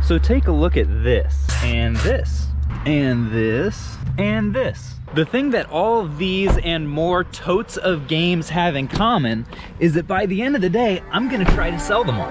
So take a look at this, and this, and this, and this. The thing that all of these and more totes of games have in common is that by the end of the day, I'm gonna try to sell them all.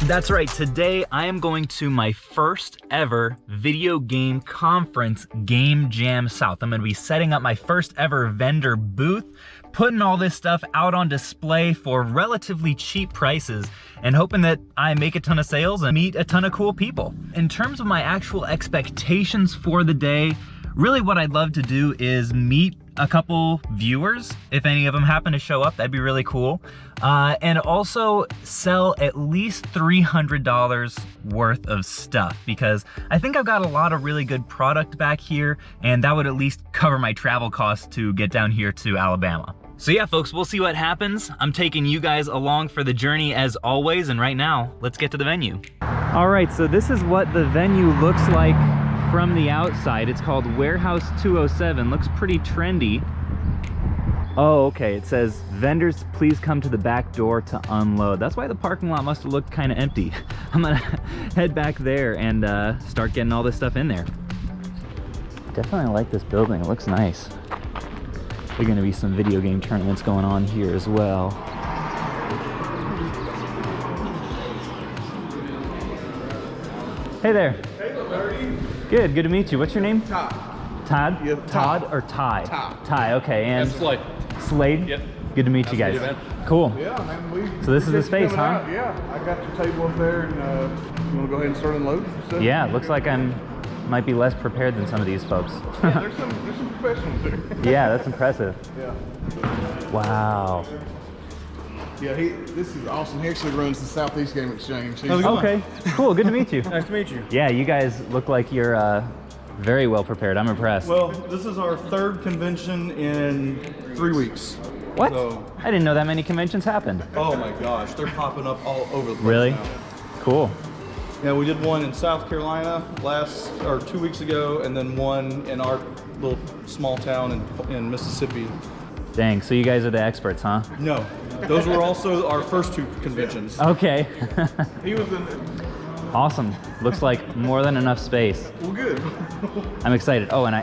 That's right, today I am going to my first ever video game conference, Game Jam South. I'm gonna be setting up my first ever vendor booth, putting all this stuff out on display for relatively cheap prices, and hoping that I make a ton of sales and meet a ton of cool people. In terms of my actual expectations for the day, really what I'd love to do is meet a couple viewers. If any of them happen to show up, that'd be really cool. And also sell at least $300 worth of stuff, because I think I've got a lot of really good product back here, and that would at least cover my travel costs to get down here to Alabama. So yeah, folks, we'll see what happens. I'm taking you guys along for the journey as always, and right now, let's get to the venue. All right, so this is what the venue looks like from the outside. It's called Warehouse 207. Looks pretty trendy. Oh, okay, it says, vendors, please come to the back door to unload. That's why the parking lot must have looked kind of empty. I'm gonna head back there and start getting all this stuff in there. Definitely like this building, it looks nice. There are gonna be some video game tournaments going on here as well. Hey there. Hey, how are you? Good to meet you. What's your name? Todd. Todd? Yep. Todd or Ty? Ty, okay. And Slade. Slade? Yep. Good to meet you guys. Man. Cool. Yeah, man. So this is the space, huh? Out. Yeah, I got your table up there, and you want to go ahead and start unloading some stuff? Yeah, looks like might be less prepared than some of these folks. Yeah, there's some professionals there. Yeah, that's impressive. Yeah. Wow. Yeah, this is awesome. He actually runs the Southeast Game Exchange. Okay, cool. Good to meet you. Nice to meet you. Yeah, you guys look like you're very well prepared. I'm impressed. Well, this is our third convention in 3 weeks. What? So, I didn't know that many conventions happened. oh my gosh, they're popping up all over the place Really? now. Cool. Yeah, we did one in South Carolina 2 weeks ago, and then one in our little small town in Mississippi. Dang, so you guys are the experts, huh? No, those were also our first 2 conventions. Okay. He was in. Awesome. Looks like more than enough space. Well, good. I'm excited. Oh, and I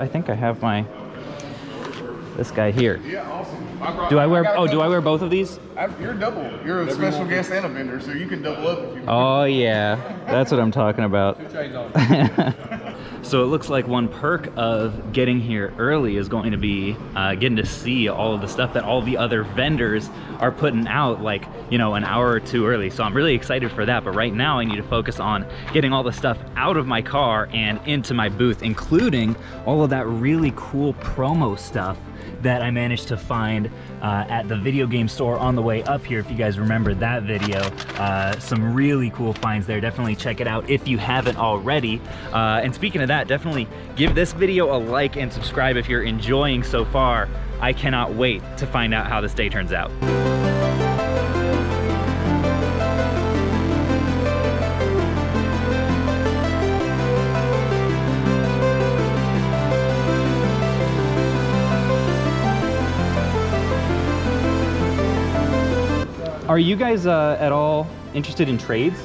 think I have this guy here. Yeah, awesome. Do I wear both of these? You're double. You're a special guest and a vendor, so you can double up if you want. Oh yeah, that's what I'm talking about. So it looks like one perk of getting here early is going to be getting to see all of the stuff that all the other vendors are putting out, like, you know, an hour or 2 early. So I'm really excited for that. But right now I need to focus on getting all the stuff out of my car and into my booth, including all of that really cool promo stuff that I managed to find at the video game store on the way up here. If you guys remember that video, some really cool finds there. Definitely check it out if you haven't already. And speaking of that, definitely give this video a like and subscribe if you're enjoying so far. I cannot wait to find out how this day turns out. Are you guys at all interested in trades?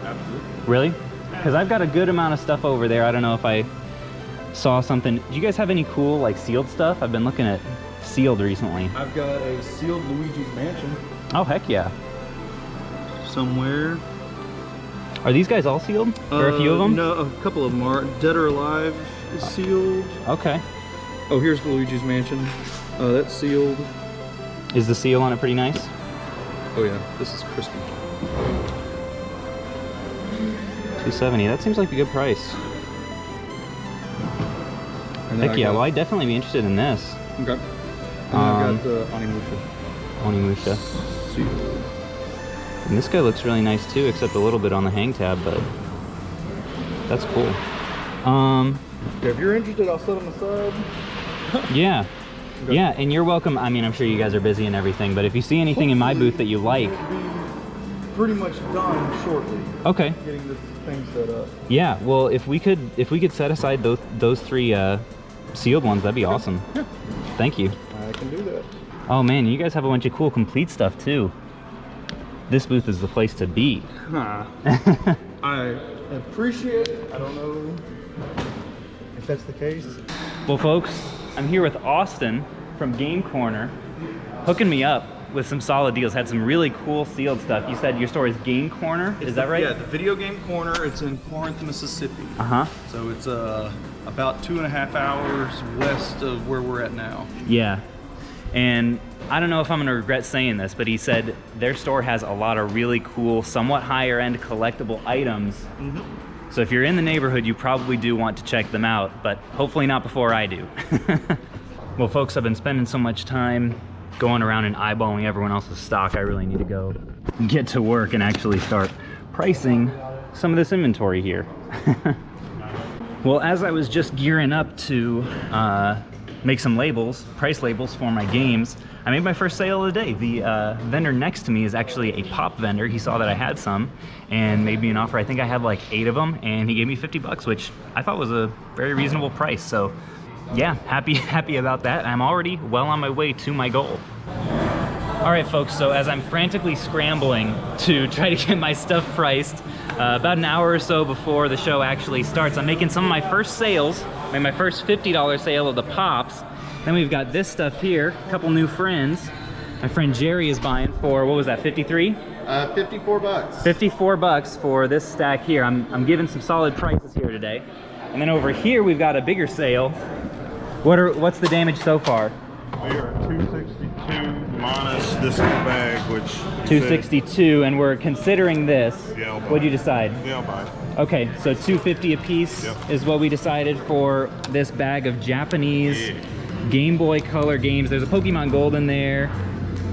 Absolutely. Really? Because I've got a good amount of stuff over there. I don't know if I saw something. Do you guys have any cool, like, sealed stuff? I've been looking at sealed recently. I've got a sealed Luigi's Mansion Oh, heck yeah. somewhere. Are these guys all sealed? Or a few of them? No, a couple of them are. Dead or Alive is sealed. Okay. Oh, here's the Luigi's Mansion. That's sealed. Is the seal on it pretty nice? Oh yeah, this is crispy. $270. That seems like a good price. Heck yeah, well, I'd definitely be interested in this. Okay. And I've got the Onimusha. Sealed. And this guy looks really nice too, except a little bit on the hang tab, but that's cool. Yeah, if you're interested, I'll set them aside. Yeah. Okay. Yeah, and you're welcome. I mean, I'm sure you guys are busy and everything, but if you see anything in my booth that you like. It'll be pretty much done shortly. Okay. Getting this thing set up. Yeah, well, if we could set aside those 3 sealed ones, that'd be awesome. Yeah. Thank you. I can do that. Oh man, you guys have a bunch of cool complete stuff too. This booth is the place to be. I appreciate it. I don't know if that's the case. Well folks, I'm here with Austin from Game Corner, hooking me up with some solid deals. Had some really cool sealed stuff. You said your store is Game Corner, is that right? Yeah, the Video Game Corner. It's in Corinth, Mississippi. So it's about 2.5 hours west of where we're at now. Yeah, and I don't know if I'm gonna regret saying this, but he said their store has a lot of really cool, somewhat higher end collectible items. So if you're in the neighborhood, you probably do want to check them out, but hopefully not before I do. Well folks, I've been spending so much time going around and eyeballing everyone else's stock. I really need to go get to work and actually start pricing some of this inventory here. Well, as I was just gearing up to make some labels, price labels for my games, I made my first sale of the day. The vendor next to me is actually a pop vendor. He saw that I had some and made me an offer. I think I had like 8 of them, and he gave me 50 bucks, which I thought was a very reasonable price. So yeah, happy about that. I'm already well on my way to my goal. All right, folks, so as I'm frantically scrambling to try to get my stuff priced, about an hour or so before the show actually starts, I'm making some of my first sales. I made my first $50 sale of the Pops. Then we've got this stuff here, a couple new friends. My friend Jerry is buying for, what was that, 53? 54 bucks. 54 bucks for this stack here. I'm giving some solid prices here today. And then over here, we've got a bigger sale. What's the damage so far? We are at 262 minus this bag, which 262, and we're considering this. Yeah, I'll buy What'd you it. decide? Yeah, I'll buy it. Okay, so 250 a piece. Yep. Is what we decided for this bag of Japanese Game Boy Color games. There's a Pokemon Gold in there.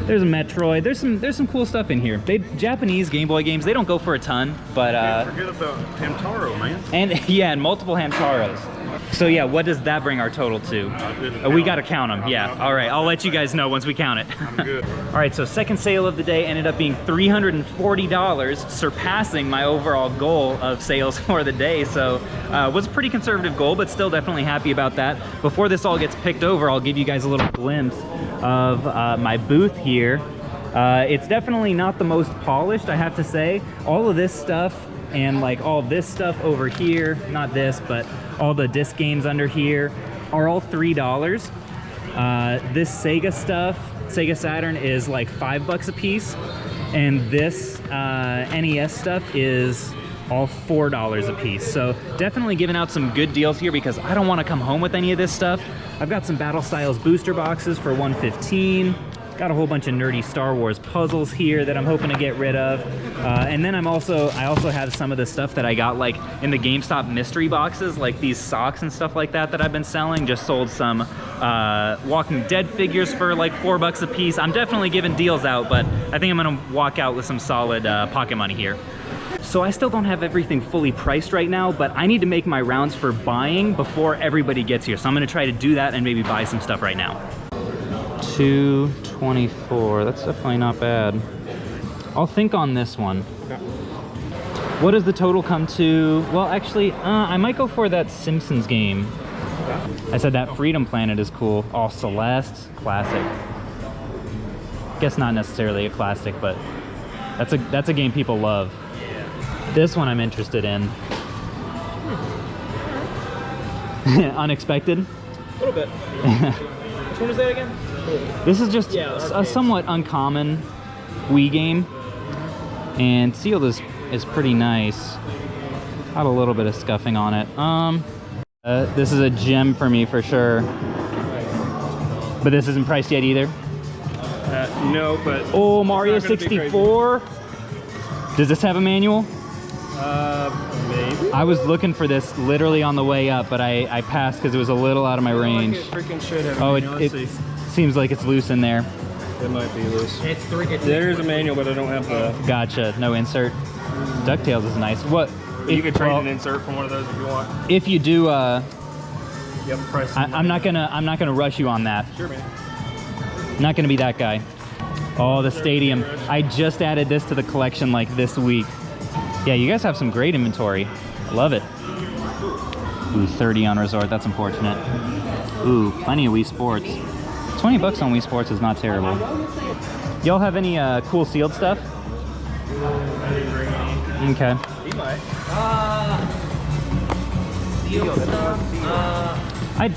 There's a Metroid. There's some cool stuff in here. Japanese Game Boy games, they don't go for a ton, but Forget about Hamtaro, man. and yeah, and multiple Hamtaros. So yeah, what does that bring our total to? We gotta count them. Yeah. All right, I'll let you guys know once we count it. I'm good. All right, so second sale of the day ended up being $340, surpassing my overall goal of sales for the day. So was a pretty conservative goal, but still definitely happy about that. Before this all gets picked over, I'll give you guys a little glimpse of my booth here. It's definitely not the most polished, I have to say. All of this stuff and like all this stuff over here, not this, but all the disc games under here are all $3. This Sega stuff, Sega Saturn, is like $5 a piece, and this NES stuff is all $4 a piece. So definitely giving out some good deals here because I don't want to come home with any of this stuff. I've got some Battle Styles booster boxes for $115. Got a whole bunch of nerdy Star Wars puzzles here that I'm hoping to get rid of. And then I also have some of the stuff that I got like in the GameStop mystery boxes, like these socks and stuff like that I've been selling. Just sold some Walking Dead figures for like $4 a piece. I'm definitely giving deals out, but I think I'm gonna walk out with some solid pocket money here. So I still don't have everything fully priced right now, but I need to make my rounds for buying before everybody gets here. So I'm gonna try to do that and maybe buy some stuff right now. 224, that's definitely not bad. I'll think on this one. What does the total come to? Well, actually, I might go for that Simpsons game. I said that Freedom Planet is cool. Oh, Celeste, classic. Guess not necessarily a classic, but that's a game people love. This one I'm interested in. Unexpected? A little bit. Which one is that again? This is just a somewhat uncommon Wii game, and sealed is pretty nice. Got a little bit of scuffing on it. This is a gem for me for sure. But this isn't priced yet either. No, but Oh, Mario 64. Does this have a manual? maybe. I was looking for this literally on the way up, but I passed because it was a little out of my range. It freaking should have. Oh, Let's see. it seems like it's loose in there. It might be loose. It's three. There's a manual, but I don't have the. Gotcha. No insert. DuckTales is nice. What? You could trade well, an insert from one of those if you want. If you do, Yep, price. I'm not gonna rush you on that. Sure, man. Not gonna be that guy. Oh, the stadium. I just added this to the collection like this week. Yeah, you guys have some great inventory. I love it. Ooh, 30 on Resort. That's unfortunate. Ooh, plenty of Wii Sports. 20 bucks on Wii Sports is not terrible. Y'all have any cool sealed stuff? Okay. He might.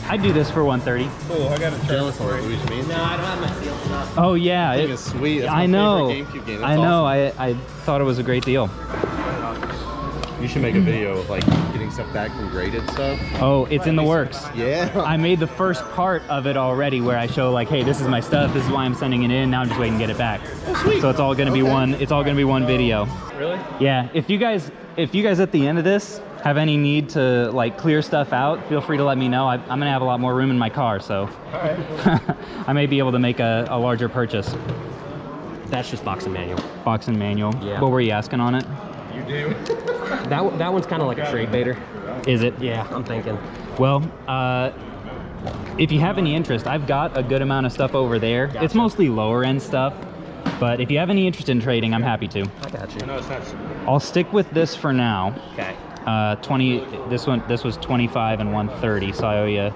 I'd do this for 130. Cool, I got a Jealous of Luigi means. No, I don't have my sealed stuff. Oh yeah, I think it's sweet. That's my I know. favorite GameCube game. That's I know. awesome. I thought it was a great deal. You should make a video of like getting stuff back from graded stuff. Oh, it's in the works. Yeah. I made the first part of it already, where I show like, hey, this is my stuff. This is why I'm sending it in. Now I'm just waiting to get it back. Oh, sweet. So it's all gonna be one. It's all gonna be one video. Really? Yeah. If you guys at the end of this have any need to like clear stuff out, feel free to let me know. I'm gonna have a lot more room in my car, so All right. I may be able to make a larger purchase. That's just box and manual. Box and manual. Yeah. What were you asking on it? You do? That one's kind of like a trade baiter. Is it? Yeah, I'm thinking. Well, if you have any interest, I've got a good amount of stuff over there. Gotcha. It's mostly lower end stuff, but if you have any interest in trading, I'm happy to. I got you. No, it's not. I'll stick with this for now. Okay. 20. This was 25 and 130, so I owe you.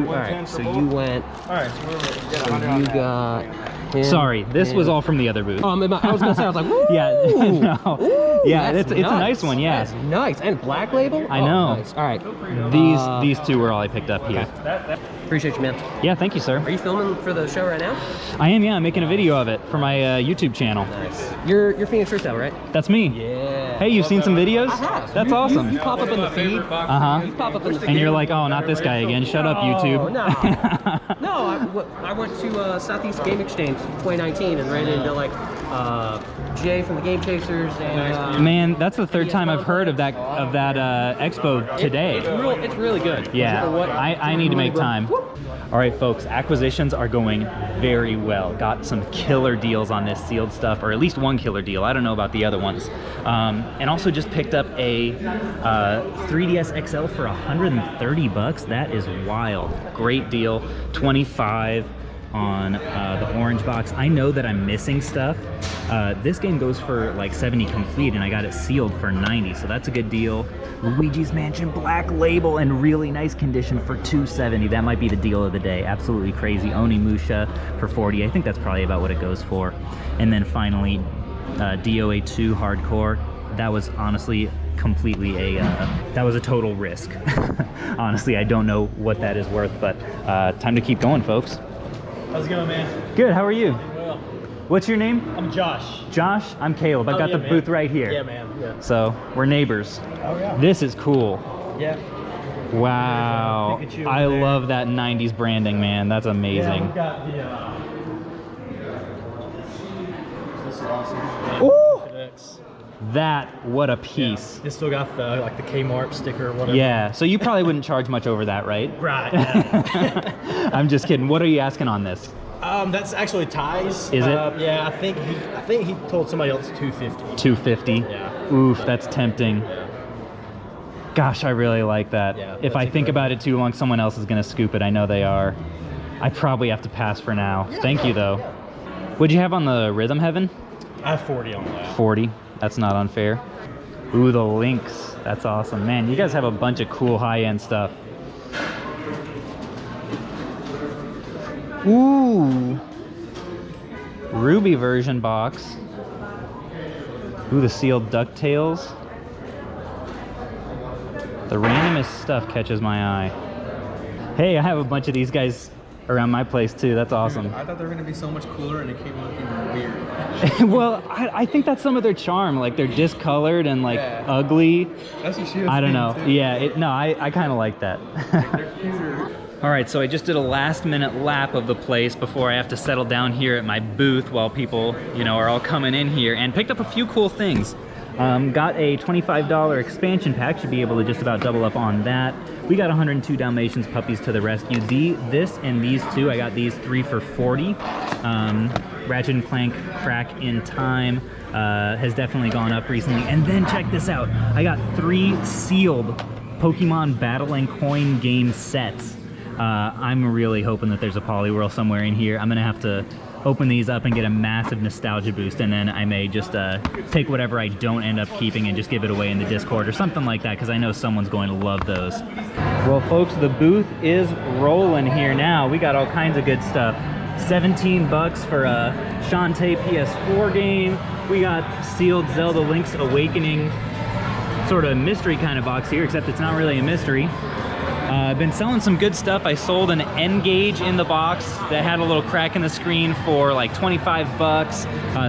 All right. So you went. All right, so we're So you got. Him, Sorry, this him. was all from the other booth. I was gonna say, I was like, woo! Yeah, no. Ooh, Yeah, that's it's a nice one. Yeah, That's nice. And black label? I Oh, know. Nice. All right. these two were all I picked up here. Appreciate you, man. Yeah, thank you, sir. Are you filming for the show right now? I am. Yeah, I'm making a video of it for my YouTube channel. Nice. You're Phoenix Resale, right? That's me. Yeah. Hey, you've seen some videos? I have. That's You- awesome. You pop up in the feed. You Uh-huh. pop up in the feed. And you're like, oh, not this guy again. Shut up, Oh, YouTube. no. No, I went to Southeast Game Exchange 2019 and ran into like Jay from the Game Chasers and Man, that's the third time I've heard of that expo today. It's really good. Yeah, For what- I need to make time. All right, folks, acquisitions are going very well. Got some killer deals on this sealed stuff, or at least one killer deal. I don't know about the other ones. And also just picked up a 3DS XL for 130 bucks. That is wild. Great deal. 25 on the orange box. I know that I'm missing stuff. This game goes for like 70 complete, and I got it sealed for 90, so that's a good deal. Luigi's Mansion Black Label in really nice condition for 270. That might be the deal of the day. Absolutely crazy. Onimusha for 40. I think that's probably about what it goes for. And then finally, DOA 2 Hardcore. That was honestly completely that was a total risk. Honestly, I don't know what that is worth, but time to keep going, folks. How's it going, man? Good, how are you? Well, What's your name? I'm Josh. Josh? I'm Caleb. I've got yeah, the man. booth right here. Yeah, man. Yeah. So we're neighbors. Oh, yeah. This is cool. Yeah. Wow. There's, Pikachu I over there. love that 90s branding, man. That's Yeah, amazing. we've got the. This is awesome. Ooh! FedEx. That, what a piece. It's still got the like the Kmart sticker or whatever. Yeah, so you probably wouldn't charge much over that, right? Right. Yeah. I'm just kidding. What are you asking on this? That's actually Ty's. Is it? Yeah, I think he told somebody else 250. 250. Yeah. Oof, that's tempting. Gosh, I really like that. Yeah, If that's I think incredible. about it too long, someone else is gonna scoop it. I know they are. I probably have to pass for now. Thank you though. What'd you have on the Rhythm Heaven? I have 40 on that. 40. That's not unfair. Ooh, the Lynx. That's awesome. Man, you guys have a bunch of cool high-end stuff. Ooh. Ruby version box. Ooh, the sealed DuckTales. The randomest stuff catches my eye. Hey, I have a bunch of these guys around my place too. That's awesome. I thought they were gonna be so much cooler, and it came looking weird. Well, I think that's some of their charm. Like they're discolored and like Yeah. ugly. That's what she was I don't saying, know. too. Yeah, no, I kind of like that. They're cuter. All right, so I just did a last minute lap of the place before I have to settle down here at my booth while people, you know, are all coming in here, and picked up a few cool things. Got a $25 expansion pack, should be able to just about double up on that. We got 102 Dalmatians puppies to the rescue. This and these two, I got these 3 for 40. Ratchet and Clank Crack in Time has definitely gone up recently. And then check this out, I got 3 sealed Pokemon Battle and Coin game sets. I'm really hoping that there's a Poliwhirl somewhere in here. I'm gonna have to open these up and get a massive nostalgia boost, and then I may just take whatever I don't end up keeping and just give it away in the Discord or something like that, because I know someone's going to love those. Well, folks, the booth is rolling here now. We got all kinds of good stuff. 17 bucks for a Shantae PS4 game. We got sealed Zelda Link's Awakening, sort of mystery kind of box here, except it's not really a mystery. I've been selling some good stuff. I sold an N-Gage in the box that had a little crack in the screen for like 25 bucks.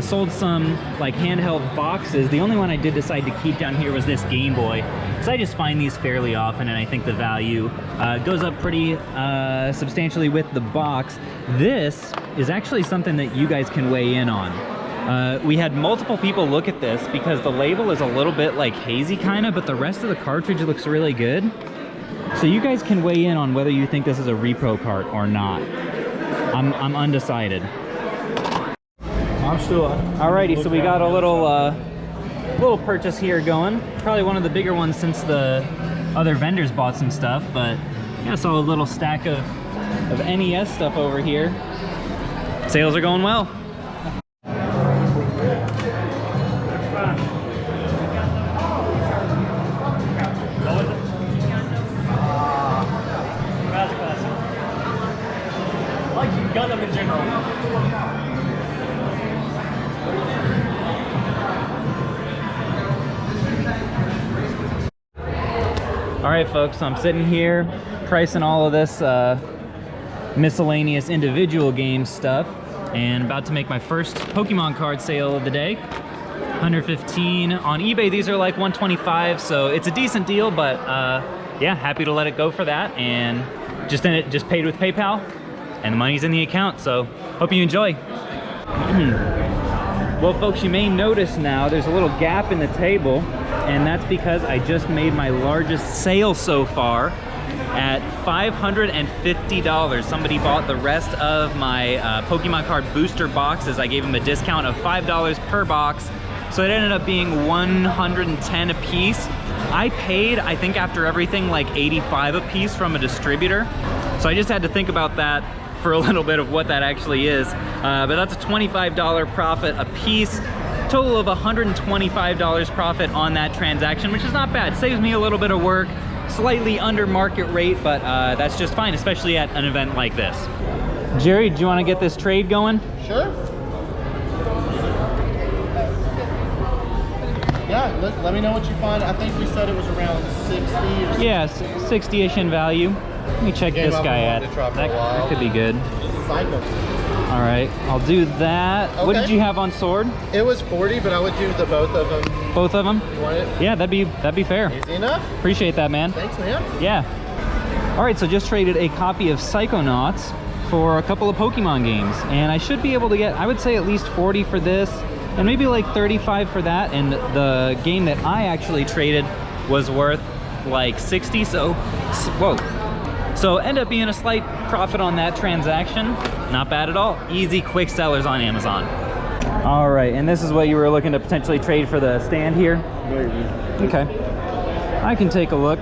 Sold some like handheld boxes. The only one I did decide to keep down here was this Game Boy. So I just find these fairly often, and I think the value goes up pretty substantially with the box. This is actually something that you guys can weigh in on. We had multiple people look at this because the label is a little bit like hazy kind of, but the rest of the cartridge looks really good. So you guys can weigh in on whether you think this is a repro cart or not. I'm undecided. I'm still. Alrighty, so we got a little purchase here going. Probably one of the bigger ones since the other vendors bought some stuff, but yeah, I saw a little stack of NES stuff over here. Sales are going well. Gundam in general. All right, folks, so I'm sitting here pricing all of this miscellaneous individual game stuff and about to make my first Pokemon card sale of the day. 115 on eBay. These are like 125, so it's a decent deal, but yeah, happy to let it go for that, and just paid with PayPal. And the money's in the account, so hope you enjoy. Well, folks, you may notice now there's a little gap in the table, and that's because I just made my largest sale so far at $550. Somebody bought the rest of my Pokemon card booster boxes. I gave them a discount of $5 per box, so it ended up being $110 a piece. I paid, I think after everything, like $85 a piece from a distributor, so I just had to think about that for a little bit of what that actually is, but that's a $25 profit a piece, total of $125 profit on that transaction, which is not bad. Saves me a little bit of work, slightly under market rate, but that's just fine, especially at an event like this. Jerry, do you want to get this trade going? Sure. Yeah, let me know what you find. I think we said it was around 60 or something. Yeah, 60-ish in value. Let me check this guy out. That could be good. Psycho. All right, I'll do that. Okay. What did you have on sword? It was 40, but I would do the both of them. Both of them? You want it? Yeah, that'd be fair. Easy enough. Appreciate that, man. Thanks, man. Yeah. All right, so just traded a copy of Psychonauts for a couple of Pokemon games, and I should be able to get, I would say, at least 40 for this, and maybe like 35 for that. And the game that I actually traded was worth like 60. So, whoa. So end up being a slight profit on that transaction. Not bad at all. Easy, quick sellers on Amazon. All right, and this is what you were looking to potentially trade for the stand here? Maybe. Okay, I can take a look.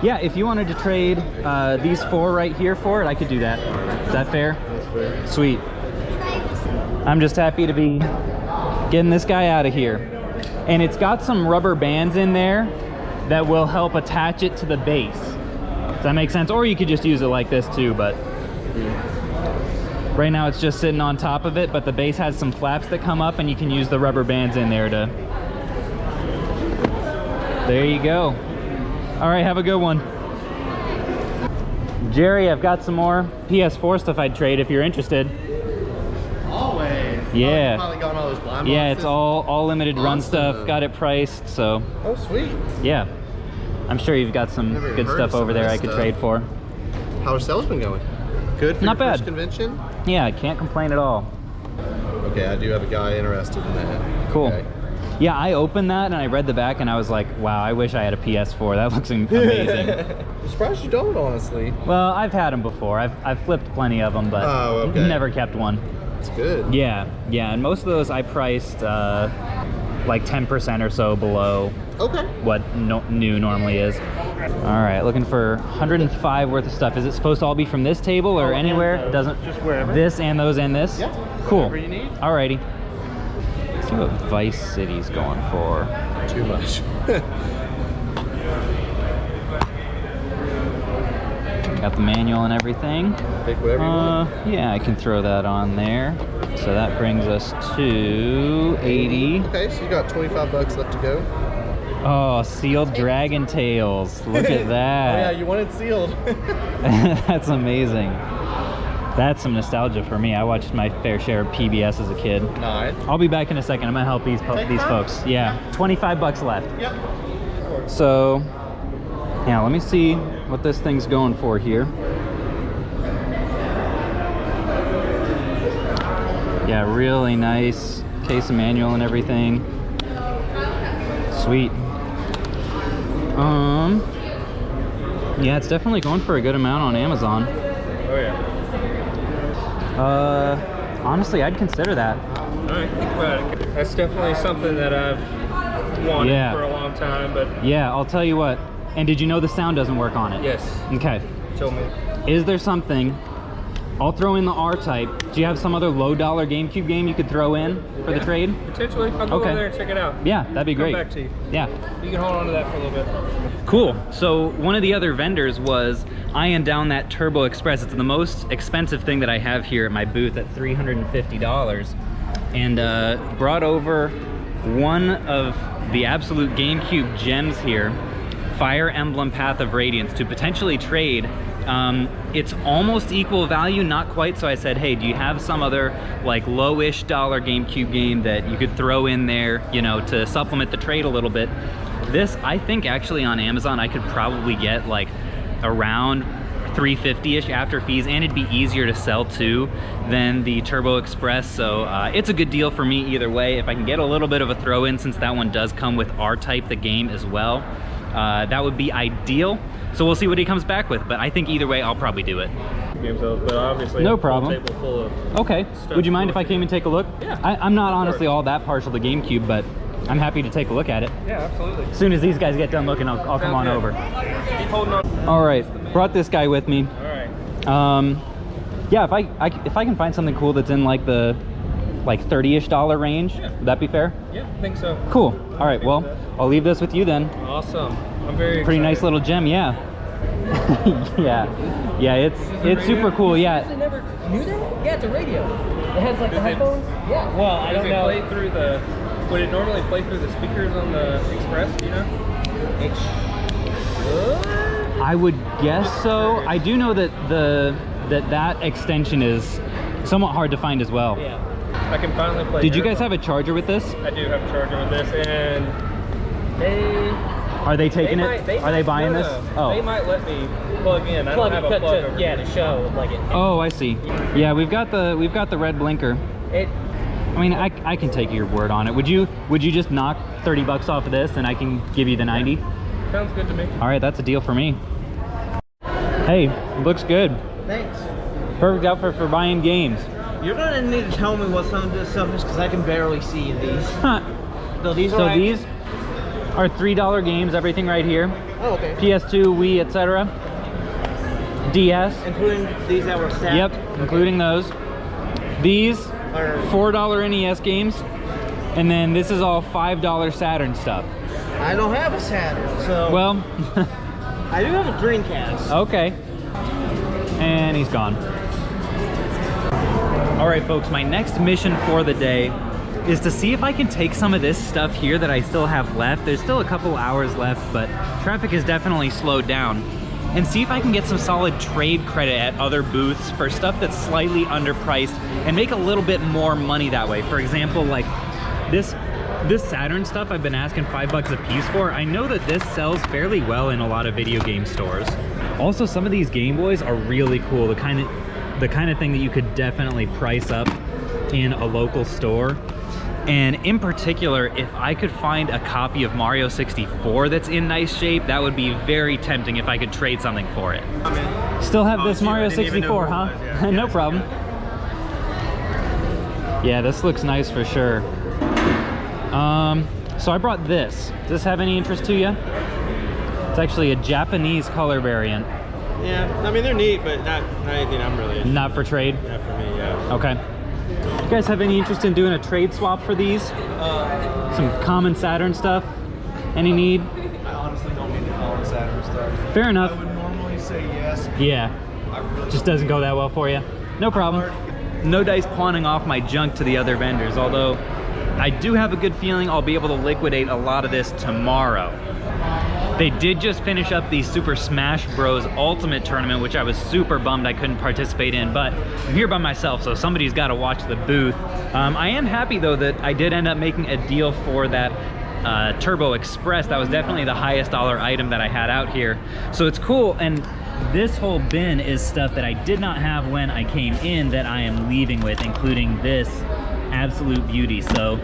Yeah, if you wanted to trade these 4 right here for it, I could do that. Is that fair? That's fair. Sweet. I'm just happy to be getting this guy out of here. And it's got some rubber bands in there that will help attach it to the base. Does that make sense? Or you could just use it like this too, but right now it's just sitting on top of it, but the base has some flaps that come up and you can use the rubber bands in there to... There you go. All right, have a good one. Jerry, I've got some more PS4 stuff I'd trade if you're interested. Always. Yeah. Finally got all those blind Yeah, boxes. it's all limited run Awesome. stuff. Got it priced, so Oh, sweet. yeah. I'm sure you've got some Never good heard stuff of some over of there this I could stuff. trade for. How are sales been going? Good for Not your bad. first convention? Yeah, I can't complain at all. Okay, I do have a guy interested in that. Cool. Okay. Yeah, I opened that and I read the back and I was like, wow, I wish I had a PS4. That looks amazing. I'm surprised you don't, honestly. Well, I've had them before. I've flipped plenty of them, but Oh, okay. never kept one. It's good. Yeah, and most of those I priced like 10% or so below Okay. what new normally is. All right, looking for 105 worth of stuff. Is it supposed to all be from this table or anywhere? It doesn't. Just wherever. This and those and this? Yeah. Cool. Whatever you need. Alrighty. Let's see what Vice City's going for. Too much. Got the manual and everything. Pick whatever you want. Yeah, I can throw that on there. So that brings us to 80. Okay, so you got 25 bucks left to go. Oh, sealed dragon tails. Look at Oh yeah, that. you wanted sealed. That's amazing. That's some nostalgia for me. I watched my fair share of PBS as a kid. Nice. I'll be back in a second. I'm gonna help these folks. Yeah, 25 bucks left. Yep. So, yeah, let me see what this thing's going for here. Yeah, really nice case of manual and everything. Sweet. Yeah, it's definitely going for a good amount on Amazon. Oh yeah. Honestly, I'd consider that. All right, think about it. That's definitely something that I've wanted Yeah. for a long time, but Yeah, I'll tell you what. And did you know the sound doesn't work on it? yes, Okay. tell me. Is there something? I'll throw in the R-Type. Do you have some other low-dollar GameCube game you could throw in for the trade? Potentially, I'll go Okay. over there and check it out. Yeah, that'd be great. Come back to you. Yeah. You can hold on to that for a little bit. Cool. So one of the other vendors was eyeing down that Turbo Express. It's the most expensive thing that I have here at my booth at $350, and brought over one of the absolute GameCube gems here, Fire Emblem Path of Radiance, to potentially trade. It's almost equal value, not quite, so I said, hey, do you have some other like low-ish dollar GameCube game that you could throw in there, you know, to supplement the trade a little bit? This, I think actually on Amazon I could probably get like around $350-ish after fees, and it'd be easier to sell too than the Turbo Express, so it's a good deal for me either way. If I can get a little bit of a throw in, since that one does come with R-Type, the game as well, that would be ideal. So we'll see what he comes back with, but I think either way I'll probably do it. But obviously, No a full problem. table full of Okay, would you mind if I came and take a look? Yeah. I'm not honestly all that partial to GameCube, but I'm happy to take a look at it. yeah, absolutely. As soon as these guys get done looking, I'll come on good. over. Keep holding on. All right, brought this guy with me. All right. Yeah, if I can find something cool that's in like the 30-ish dollar range, would that be fair? Yeah, I think so. Cool. All right, well, I'll leave this with you then. Awesome. I'm very Pretty nice excited. little gem, yeah. yeah, it's super cool, yeah. I never knew that? Yeah, it's a radio. It has like the headphones? Yeah. Well, I Does don't it know. play through the? Would it normally play through the speakers on the Express? Do you know? I would guess so. I do know that that extension is somewhat hard to find as well. Yeah. I can finally play. Did you guys have a charger with this? I do have a charger with this, and they. Are they taking They it? might, Are they buying no, this? no. Oh. They might let me plug in. I Plug don't it have a cut plug to, over yeah, here. to show like it. Oh, I see. Yeah, we've got the red blinker. It I mean, I can take your word on it. Would you just knock 30 bucks off of this and I can give you the 90? Sounds good to me. All right, that's a deal for me. Hey, looks good. Thanks. Perfect outfit for buying games. You're gonna need to tell me what some of this stuff is because I can barely see these. Huh. So these So are these are $3 games, everything right here. Oh, okay. PS2, Wii, etc. DS. Including these that were stacked. Yep, including those. These Are $4 NES games, and then this is all $5 Saturn stuff. I don't have a Saturn, so Well, I do have a Dreamcast. okay. And he's gone. All right, folks, my next mission for the day is to see if I can take some of this stuff here that I still have left. There's still a couple hours left, but traffic has definitely slowed down. And see if I can get some solid trade credit at other booths for stuff that's slightly underpriced and make a little bit more money that way. For example, like this Saturn stuff I've been asking $5 a piece for. I know that this sells fairly well in a lot of video game stores. Also, some of these Game Boys are really cool. The kind of thing that you could definitely price up in a local store. And in particular, if I could find a copy of Mario 64 that's in nice shape, that would be very tempting if I could trade something for it. Still have this Mario 64, huh? No problem. Yeah, this looks nice for sure. So I brought this. Does this have any interest to you? It's actually a Japanese color variant. Yeah, I mean they're neat, but not anything I'm really into. Not for trade? Not for me, yeah. Okay. You guys have any interest in doing a trade swap for these? Some common Saturn stuff? Any need? I honestly don't need the common Saturn stuff. Fair enough. I would normally say yes. Yeah. Just doesn't go that well for you. No problem. No dice pawning off my junk to the other vendors, although I do have a good feeling I'll be able to liquidate a lot of this tomorrow. They did just finish up the Super Smash Bros. Ultimate Tournament, which I was super bummed I couldn't participate in, but I'm here by myself, so somebody's got to watch the booth. I am happy, though, that I did end up making a deal for that Turbo Express. That was definitely the highest dollar item that I had out here. So it's cool, and this whole bin is stuff that I did not have when I came in that I am leaving with, including this absolute beauty. So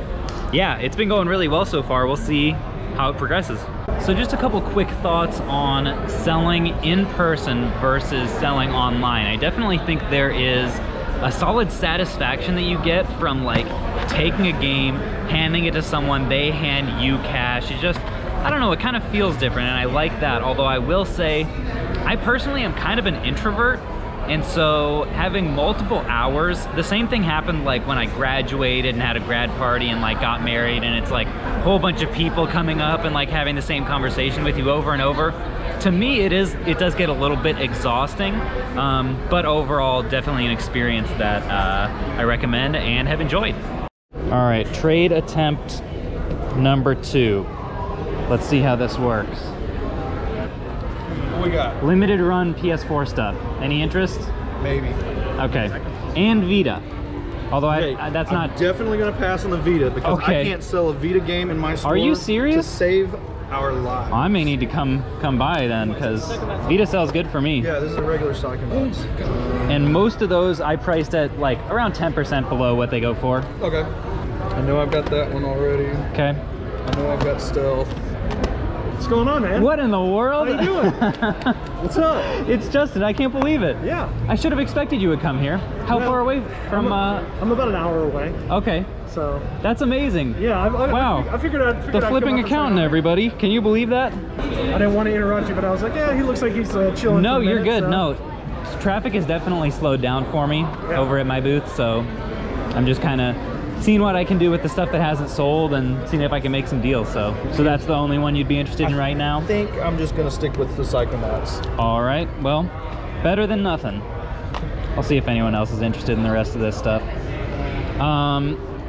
yeah, it's been going really well so far. We'll see how it progresses. So just a couple quick thoughts on selling in person versus selling online. I definitely think there is a solid satisfaction that you get from like taking a game, handing it to someone, they hand you cash. It just, I don't know, it kind of feels different, and I like that. Although I will say, I personally am kind of an introvert, and so having multiple hours, the same thing happened like when I graduated and had a grad party and like got married, and it's like a whole bunch of people coming up and like having the same conversation with you over and over. To me, it does get a little bit exhausting, but overall, definitely an experience that I recommend and have enjoyed. All right, trade attempt number 2. Let's see how this works. What we got? Limited run PS4 stuff. Any interest? Maybe. Okay. And Vita. Although Okay, that's I'm not... definitely gonna pass on the Vita because Okay. I can't sell a Vita game in my store. Are you serious? To save our lives. I may need to come by then, because Vita sells good for me. Yeah, this is a regular stocking box. And most of those I priced at like around 10% below what they go for. Okay. I know I've got that one already. Okay. I know I've got Stealth. What's going on, man? What in the world? How you doing? What's up? It's Justin. I can't believe it. Yeah. I should have expected you would come here. How Well, far away from... I'm about an hour away, Okay. so That's amazing. yeah. Wow. I figured I'd The come up flipping and say accountant, hi. everybody. Can you believe that? I didn't want to interrupt you, but I was like, yeah, he looks like he's chilling. No, for a you're minute, good. so. No, traffic has definitely slowed down for me Yeah. over at my booth, so I'm just kind of seeing what I can do with the stuff that hasn't sold and seeing if I can make some deals. So that's the only one you'd be interested in right now? I think I'm just gonna stick with the Psychonauts. All right, well, better than nothing. I'll see if anyone else is interested in the rest of this stuff.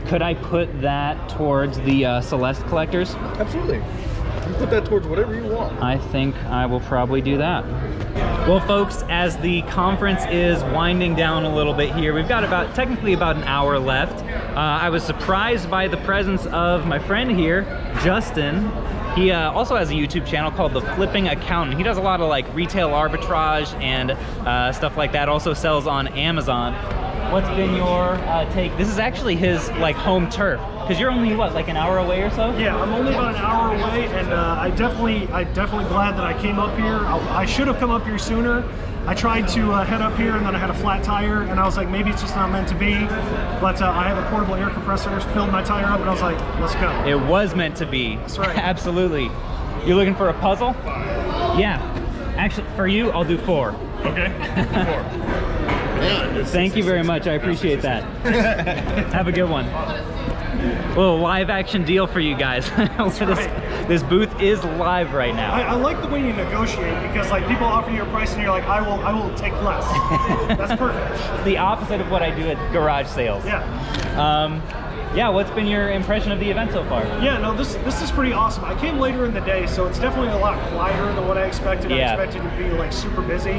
Could I put that towards the Celeste collectors? Absolutely. You can put that towards whatever you want. I think I will probably do that. Well, folks, as the conference is winding down a little bit here, we've got technically about an hour left. I was surprised by the presence of my friend here, Justin. He also has a YouTube channel called The Flipping Accountant. He does a lot of like retail arbitrage and stuff like that. Also sells on Amazon. What's been your take? This is actually his like home turf, because you're only what, like an hour away or so? Yeah, I'm only about an hour away, and I definitely glad that I came up here. I should have come up here sooner. I tried to head up here, and then I had a flat tire, and I was like, maybe it's just not meant to be. But I have a portable air compressor, filled my tire up, and I was like, let's go. It was meant to be. That's right. Absolutely. You're looking for a puzzle? Yeah. Actually, for you, I'll do 4. Okay. Thank you very much. I appreciate that. Have a good one. A little live action deal for you guys. This booth is live right now. I like the way you negotiate, because like people offer you a price, and you're like, I will take less. That's perfect. It's the opposite of what I do at garage sales. Yeah. Yeah, what's been your impression of the event so far? Yeah, no, this is pretty awesome. I came later in the day, so it's definitely a lot quieter than what I expected. Yeah. I expected it to be like super busy,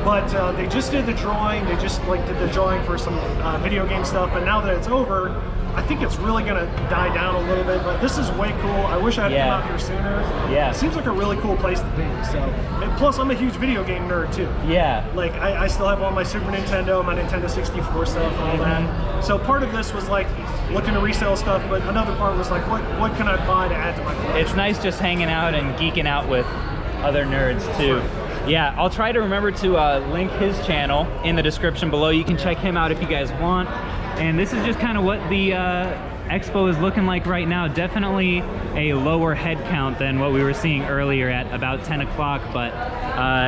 but they just did the drawing. They just like did the drawing for some video game stuff. But now that it's over, I think it's really gonna die down a little bit. But this is way cool. I wish I had come out here sooner. Yeah. It seems like a really cool place to be. So, and plus I'm a huge video game nerd too. Yeah. Like I still have all my Super Nintendo, my Nintendo 64 stuff, and all that. So part of this was like looking to resell stuff, but another part was like, what can I buy to add to my collection? It's nice just hanging out and geeking out with other nerds too. Yeah, I'll try to remember to link his channel in the description below. You can check him out if you guys want. And this is just kind of what the Expo is looking like right now. Definitely a lower head count than what we were seeing earlier at about 10 o'clock. But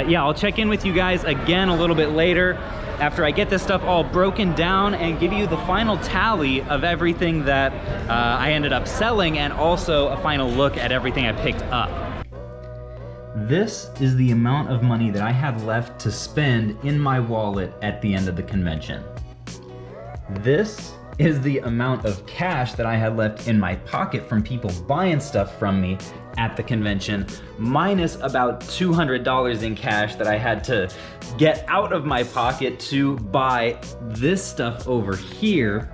yeah, I'll check in with you guys again a little bit later after I get this stuff all broken down and give you the final tally of everything that I ended up selling, and also a final look at everything I picked up. This is the amount of money that I had left to spend in my wallet at the end of the convention. This is the amount of cash that I had left in my pocket from people buying stuff from me at the convention, minus about $200 in cash that I had to get out of my pocket to buy this stuff over here,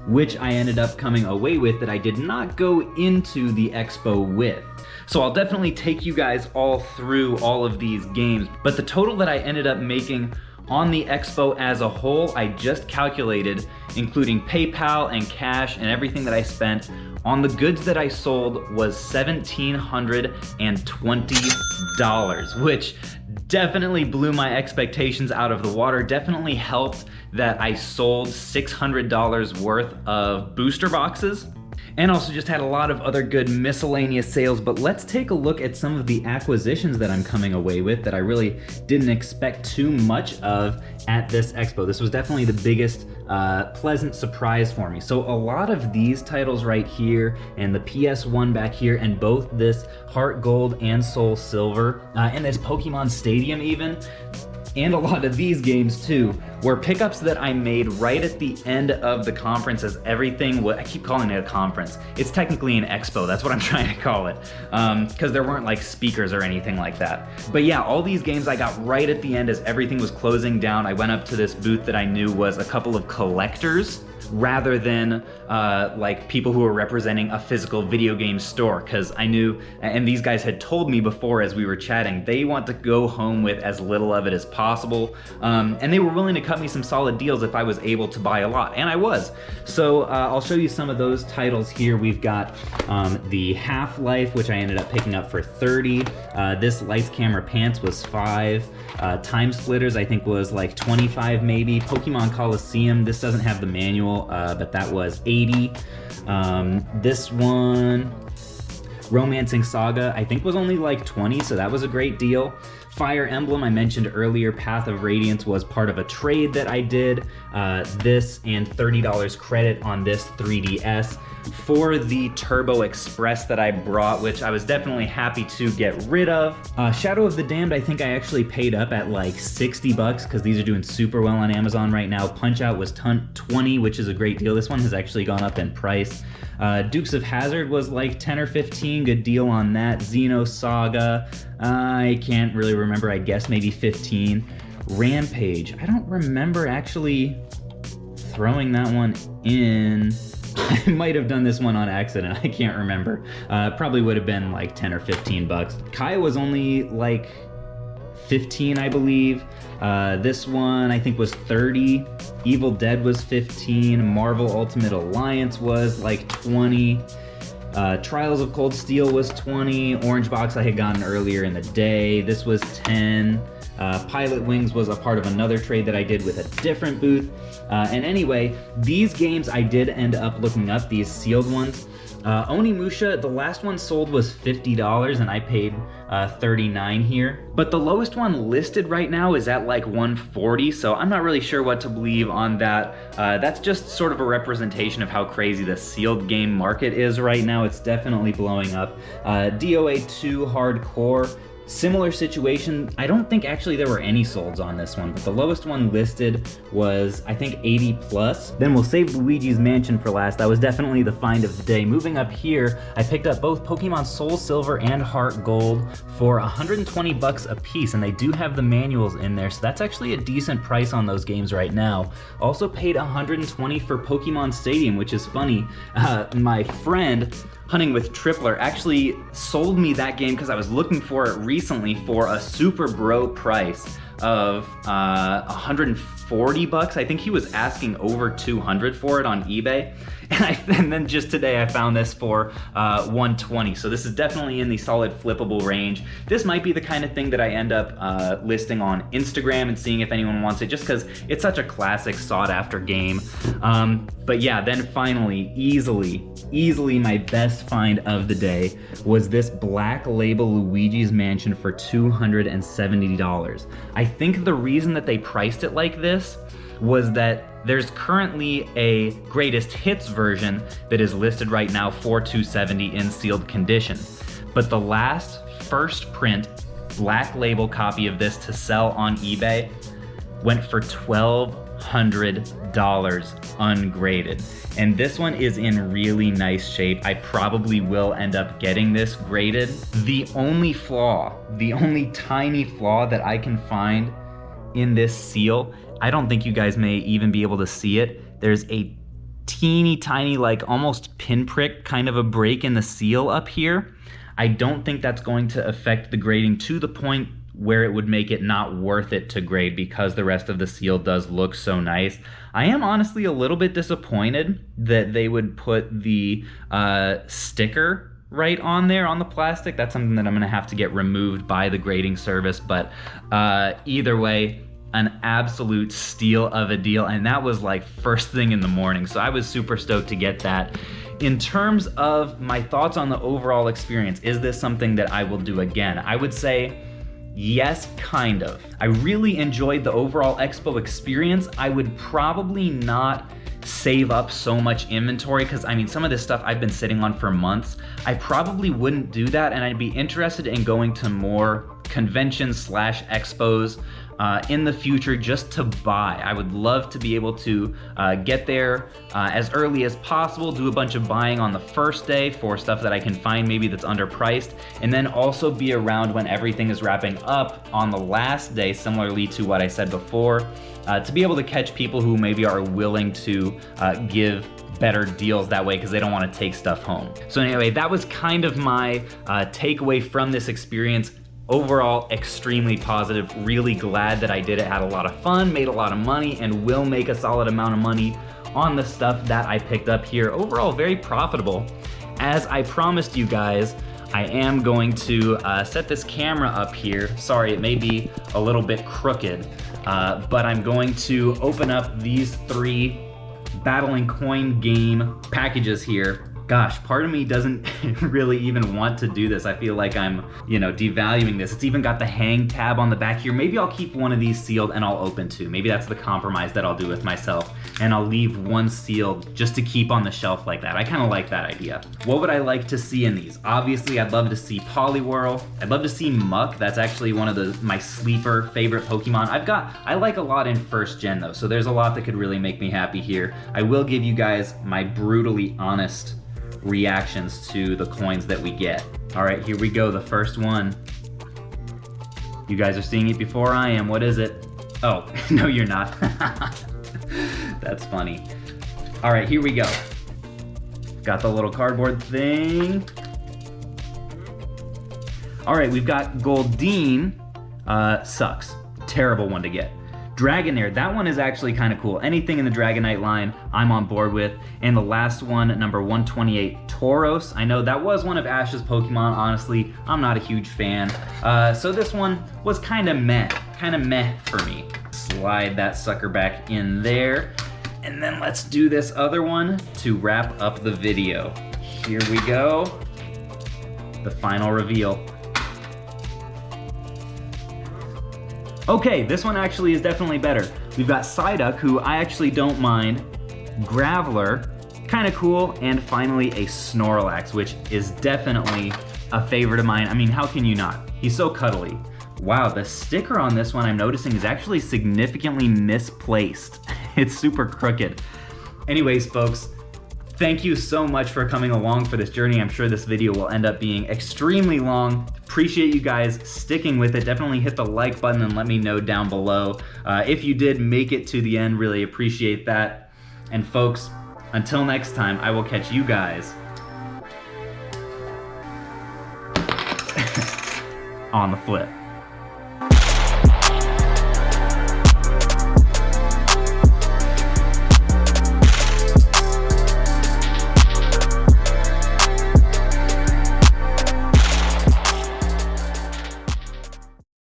which I ended up coming away with that I did not go into the expo with. So I'll definitely take you guys all through all of these games, but the total that I ended up making on the expo as a whole, I just calculated, including PayPal and cash and everything that I spent on the goods that I sold, was $1,720, which definitely blew my expectations out of the water. Definitely helped that I sold $600 worth of booster boxes, and also just had a lot of other good miscellaneous sales. But let's take a look at some of the acquisitions that I'm coming away with that I really didn't expect too much of at this expo. This was definitely the biggest pleasant surprise for me. So a lot of these titles right here, and the PS1 back here, and both this Heart Gold and Soul Silver, and this Pokemon Stadium even, and a lot of these games too, were pickups that I made right at the end of the conference, as everything, I keep calling it a conference. It's technically an expo, that's what I'm trying to call it, because there weren't like speakers or anything like that. But yeah, all these games I got right at the end as everything was closing down. I went up to this booth that I knew was a couple of collectors, rather than like people who were representing a physical video game store, because I knew, and these guys had told me before as we were chatting, they want to go home with as little of it as possible, and they were willing to cut me some solid deals if I was able to buy a lot, and I was. So I'll show you some of those titles here. We've got the Half-Life, which I ended up picking up for $30. This Lights Camera Pants was $5. Time Splitters I think was like $25 maybe. Pokemon Coliseum, this doesn't have the manual, but that was $80. This one, Romancing Saga, I think was only like $20, so that was a great deal. Fire Emblem, I mentioned earlier, Path of Radiance was part of a trade that I did. This and $30 credit on this 3DS for the Turbo Express that I brought, which I was definitely happy to get rid of. Shadow of the Damned, I think I actually paid up at like $60 because these are doing super well on Amazon right now. Punch-Out was $20, which is a great deal. This one has actually gone up in price. Dukes of Hazzard was like 10 or 15, good deal on that. Xeno Saga, I can't really remember, I guess maybe 15. Rampage, I don't remember actually throwing that one in. I might have done this one on accident, I can't remember. Probably would have been like 10 or 15 bucks. Kai was only like 15, I believe. This one I think was 30. Evil Dead was 15. Marvel Ultimate Alliance was like 20. Trials of Cold Steel was 20. Orange Box I had gotten earlier in the day. This was 10. Pilot Wings was a part of another trade that I did with a different booth. And anyway, these games I did end up looking up, these sealed ones. Onimusha, the last one sold was $50 and I paid $39 here. But the lowest one listed right now is at like $140, so I'm not really sure what to believe on that. That's just sort of a representation of how crazy the sealed game market is right now. It's definitely blowing up. DOA 2 Hardcore, similar situation. I don't think actually there were any solds on this one, but the lowest one listed was I think 80 plus. Then we'll save Luigi's Mansion for last. That was definitely the find of the day. Moving up here, I picked up both Pokemon Soul Silver and Heart Gold for 120 bucks a piece, and they do have the manuals in there, so that's actually a decent price on those games right now. Also paid 120 for Pokemon Stadium, which is funny. My friend Hunting with Tripler actually sold me that game because I was looking for it recently for a super bro price. of 140 bucks. I think he was asking over 200 for it on eBay. And then just today I found this for 120. So this is definitely in the solid flippable range. This might be the kind of thing that I end up listing on Instagram and seeing if anyone wants it, just because it's such a classic sought after game. But yeah, then finally, easily my best find of the day was this Black Label Luigi's Mansion for $270. I think the reason that they priced it like this was that there's currently a greatest hits version that is listed right now for $270 in sealed condition. But the last first print Black Label copy of this to sell on eBay went for $1,200 ungraded. And this one is in really nice shape. I probably will end up getting this graded. The only tiny flaw that I can find in this seal, I don't think you guys may even be able to see it. There's a teeny tiny, like almost pinprick kind of a break in the seal up here. I don't think that's going to affect the grading to the point where it would make it not worth it to grade, because the rest of the seal does look so nice. I am honestly a little bit disappointed that they would put the sticker right on there on the plastic. That's something that I'm gonna have to get removed by the grading service, but either way, an absolute steal of a deal, and that was like first thing in the morning, so I was super stoked to get that. In terms of my thoughts on the overall experience, is this something that I will do again? I would say yes, kind of. I really enjoyed the overall Expo experience. I would probably not save up so much inventory, because I mean, some of this stuff I've been sitting on for months. I probably wouldn't do that, and I'd be interested in going to more conventions slash expos in the future just to buy. I would love to be able to get there as early as possible, do a bunch of buying on the first day for stuff that I can find maybe that's underpriced, and then also be around when everything is wrapping up on the last day, similarly to what I said before, to be able to catch people who maybe are willing to give better deals that way because they don't want to take stuff home. So anyway, that was kind of my takeaway from this experience. Overall, extremely positive. Really glad that I did it. Had a lot of fun, made a lot of money, and will make a solid amount of money on the stuff that I picked up here. Overall, very profitable. As I promised you guys, I am going to set this camera up here. Sorry, it may be a little bit crooked, but I'm going to open up these 3 battling coin game packages here. Gosh, part of me doesn't really even want to do this. I feel like I'm, devaluing this. It's even got the hang tab on the back here. Maybe I'll keep one of these sealed and I'll open 2. Maybe that's the compromise that I'll do with myself. And I'll leave 1 sealed just to keep on the shelf like that. I kind of like that idea. What would I like to see in these? Obviously, I'd love to see Poliwhirl. I'd love to see Muck. That's actually one of my sleeper favorite Pokemon. I like a lot in first gen though, so there's a lot that could really make me happy here. I will give you guys my brutally honest reactions to the coins that we get. All right, here we go, the first one. You guys are seeing it before I am. What is it? Oh, no you're not. That's funny. All right, here we go. Got the little cardboard thing. All right, we've got Goldeen. Sucks. Terrible one to get. Dragonair, that one is actually kind of cool. Anything in the Dragonite line, I'm on board with. And the last one, number 128, Tauros. I know that was one of Ash's Pokemon. Honestly, I'm not a huge fan. So this one was kind of meh for me. Slide that sucker back in there. And then let's do this other one to wrap up the video. Here we go. The final reveal. Okay, this one actually is definitely better. We've got Psyduck, who I actually don't mind. Graveler, kind of cool. And finally a Snorlax, which is definitely a favorite of mine. I mean, how can you not? He's so cuddly. Wow, the sticker on this one I'm noticing is actually significantly misplaced. It's super crooked. Anyways, folks, thank you so much for coming along for this journey. I'm sure this video will end up being extremely long. Appreciate you guys sticking with it. Definitely hit the like button and let me know down below. If you did make it to the end, really appreciate that. And folks, until next time, I will catch you guys on the flip.